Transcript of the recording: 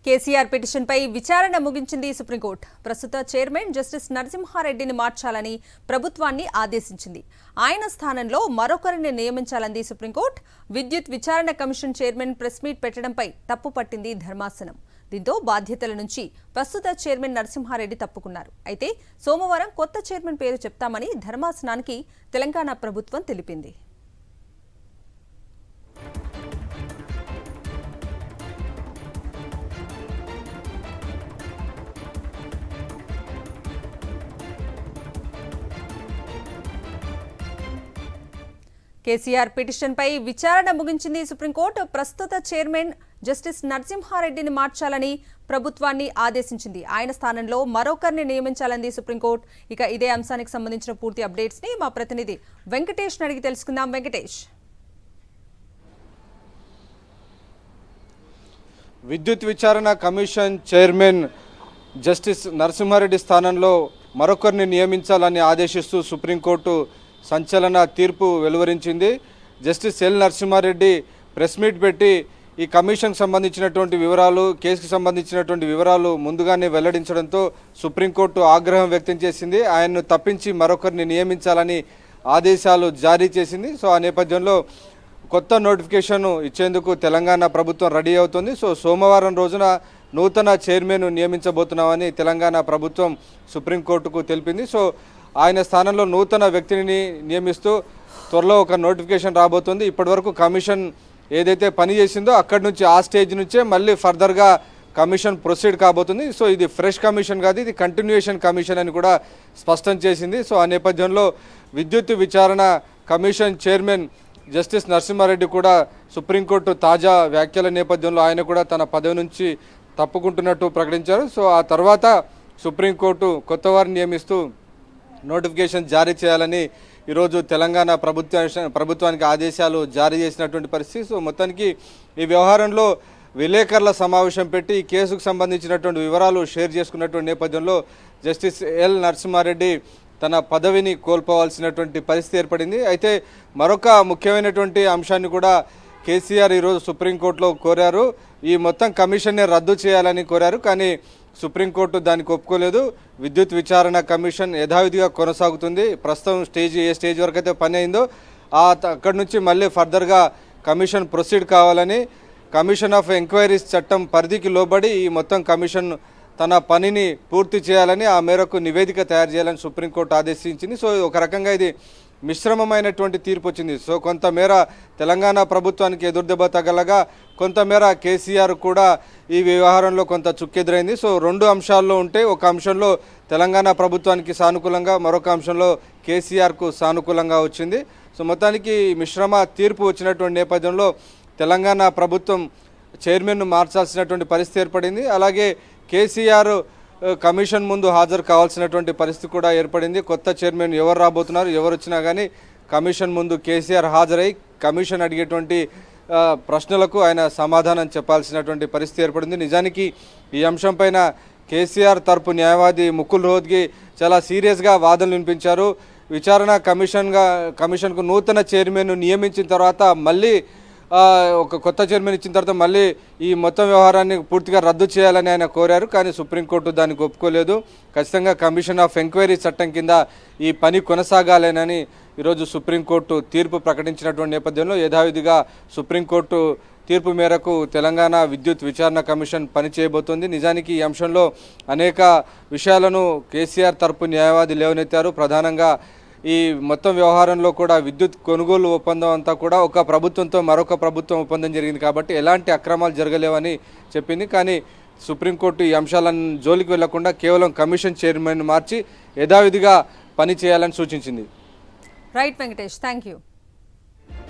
కేసీఆర్ పిటిషన్పై విచారణ ముగించింది సుప్రీంకోర్టు. ప్రస్తుత చైర్మన్ జస్టిస్ నరసింహారెడ్డిని మార్చాలని ప్రభుత్వాన్ని ఆదేశించింది. ఆయన స్థానంలో మరొకరిని నియమించాలంది సుప్రీంకోర్టు. విద్యుత్ విచారణ కమిషన్ చైర్మన్ ప్రెస్ మీట్ పెట్టడంపై తప్పుపట్టింది ధర్మాసనం. దీంతో బాధ్యతల నుంచి ప్రస్తుత చైర్మన్ నరసింహారెడ్డి తప్పుకున్నారు. అయితే సోమవారం కొత్త చైర్మన్ పేరు చెప్తామని ధర్మాసనానికి తెలంగాణ ప్రభుత్వం తెలిపింది. కేసీఆర్ పిటిషన్పై విచారణ ముగించింది సుప్రీంకోర్టు. ప్రస్తుత చైర్మన్ జస్టిస్ నరసింహారెడ్డిని మార్చాలని ప్రభుత్వాన్ని ఆదేశించింది. ఆయన స్థానంలో మరొకరిని నియమించాలని సుప్రీంకోర్టు. ఇక ఇదే అంశానికి సంబంధించిన పూర్తి అప్డేట్స్ ని మా ప్రతినిధి వెంకటేష్ అడిగి తెలుసుకుందాం. వెంకటేష్, విద్యుత్ విచారణ కమిషన్ చైర్మన్ జస్టిస్ నరసింహారెడ్డి స్థానంలో మరొకరిని నియమించాలని ఆదేశిస్తూ సుప్రీంకోర్టు సంచలన తీర్పు వెలువరించింది. Justice L Narasimha Reddy press meet పెట్టి ఈ కమిషన్కి సంబంధించినటువంటి వివరాలు, కేసుకు సంబంధించినటువంటి వివరాలు ముందుగానే వెల్లడించడంతో సుప్రీంకోర్టు ఆగ్రహం వ్యక్తం చేసింది. ఆయన్ను తప్పించి మరొకరిని నియమించాలని ఆదేశాలు జారీ చేసింది. సో ఆ నేపథ్యంలో కొత్త నోటిఫికేషన్ ఇచ్చేందుకు తెలంగాణ ప్రభుత్వం రెడీ అవుతుంది. సో సోమవారం రోజున నూతన చైర్మన్ నియమించబోతున్నామని తెలంగాణ ప్రభుత్వం సుప్రీంకోర్టుకు తెలిపింది. సో ఆయన స్థానంలో నూతన వ్యక్తిని నియమిస్తూ త్వరలో ఒక నోటిఫికేషన్ రాబోతుంది. ఇప్పటివరకు కమిషన్ ఏదైతే పని చేసిందో అక్కడి నుంచి ఆ స్టేజ్ నుంచే మళ్ళీ ఫర్దర్గా కమిషన్ ప్రొసీడ్ కాబోతుంది. సో ఇది ఫ్రెష్ కమిషన్ కాదు, ఇది కంటిన్యూయేషన్ కమిషన్ అని కూడా స్పష్టం చేసింది. సో ఆ నేపథ్యంలో విద్యుత్ విచారణ కమిషన్ చైర్మన్ జస్టిస్ నరసింహారెడ్డి కూడా సుప్రీంకోర్టు తాజా వ్యాఖ్యల నేపథ్యంలో ఆయన కూడా తన పదవి నుంచి తప్పుకుంటున్నట్టు ప్రకటించారు. సో ఆ తర్వాత సుప్రీంకోర్టు కొత్త వారిని నియమిస్తూ నోటిఫికేషన్ జారీ చేయాలని ఈరోజు తెలంగాణ ప్రభుత్వానికి ఆదేశాలు జారీ చేసినటువంటి పరిస్థితి. సో మొత్తానికి ఈ వ్యవహారంలో విలేకరుల సమావేశం పెట్టి ఈ కేసుకు సంబంధించినటువంటి వివరాలు షేర్ చేసుకున్నటువంటి నేపథ్యంలో జస్టిస్ ఎల్ నరసింహారెడ్డి తన పదవిని కోల్పోవాల్సినటువంటి పరిస్థితి ఏర్పడింది. అయితే మరొక ముఖ్యమైనటువంటి అంశాన్ని కూడా కేసీఆర్ ఈరోజు సుప్రీంకోర్టులో కోరారు. ఈ మొత్తం కమిషన్ని రద్దు చేయాలని కోరారు. కానీ సుప్రీంకోర్టు దానికి ఒప్పుకోలేదు. విద్యుత్ విచారణ కమిషన్ యథావిధిగా కొనసాగుతుంది. ప్రస్తుతం ఏ స్టేజ్ వరకు అయితే పని అయిందో అక్కడి నుంచి మళ్ళీ ఫర్దర్గా కమిషన్ ప్రొసీడ్ కావాలని, కమిషన్ ఆఫ్ ఎంక్వైరీస్ చట్టం పరిధికి లోబడి ఈ మొత్తం కమిషన్ తన పనిని పూర్తి చేయాలని, ఆ మేరకు నివేదిక తయారు చేయాలని సుప్రీంకోర్టు ఆదేశించింది. సో ఒక రకంగా ఇది మిశ్రమమైనటువంటి తీర్పు వచ్చింది. సో కొంతమేర తెలంగాణ ప్రభుత్వానికి ఎదురుదెబ్బ తగలగా కొంతమేర కేసీఆర్ కూడా ఈ వ్యవహారంలో కొంత చుక్కెదురైంది. సో రెండు అంశాల్లో ఉంటే ఒక అంశంలో తెలంగాణ ప్రభుత్వానికి సానుకూలంగా, మరొక అంశంలో కేసీఆర్కు సానుకూలంగా వచ్చింది. సో మొత్తానికి మిశ్రమ తీర్పు వచ్చినటువంటి నేపథ్యంలో తెలంగాణ ప్రభుత్వం చైర్మన్ను మార్చాల్సినటువంటి పరిస్థితి ఏర్పడింది. అలాగే కేసీఆర్ కమిషన్ ముందు హాజరు కావాల్సినటువంటి పరిస్థితి కూడా ఏర్పడింది. కొత్త చైర్మన్ ఎవరు రాబోతున్నారు, ఎవరు వచ్చినా కానీ కమిషన్ ముందు కేసీఆర్ హాజరై కమిషన్ అడిగేటువంటి ప్రశ్నలకు ఆయన సమాధానం చెప్పాల్సినటువంటి పరిస్థితి ఏర్పడింది. నిజానికి ఈ అంశంపైన కేసీఆర్ తరపు న్యాయవాది ముకుల్ రోహత్గి చాలా సీరియస్గా వాదనలు వినిపించారు. విచారణ కమిషన్కు నూతన చైర్మన్ను నియమించిన తర్వాత మళ్ళీ ఒక కొత్త చైర్మన్ ఇచ్చిన తర్వాత మళ్ళీ ఈ మొత్తం వ్యవహారాన్ని పూర్తిగా రద్దు చేయాలని ఆయన కోరారు. కానీ సుప్రీంకోర్టు దానికి ఒప్పుకోలేదు. ఖచ్చితంగా కమిషన్ ఆఫ్ ఎంక్వైరీ చట్టం కింద ఈ పని కొనసాగాలేనని ఈరోజు సుప్రీంకోర్టు తీర్పు ప్రకటించినటువంటి నేపథ్యంలో యథావిధిగా సుప్రీంకోర్టు తీర్పు మేరకు తెలంగాణ విద్యుత్ విచారణ కమిషన్ పనిచేయబోతోంది. నిజానికి ఈ అంశంలో అనేక విషయాలను కేసీఆర్ తరపు న్యాయవాది లేవనెత్తారు. ప్రధానంగా ఈ మొత్తం వ్యవహారంలో కూడా విద్యుత్ కొనుగోలు ఒప్పందం అంతా కూడా ఒక ప్రభుత్వంతో మరొక ప్రభుత్వం ఒప్పందం జరిగింది కాబట్టి ఎలాంటి అక్రమాలు జరగలేవని చెప్పింది. కానీ సుప్రీంకోర్టు ఈ అంశాలను జోలికి వెళ్లకుండా కేవలం కమిషన్ చైర్మన్ మార్చి యథావిధిగా పని చేయాలని సూచించింది. Right Venkatesh, thank you.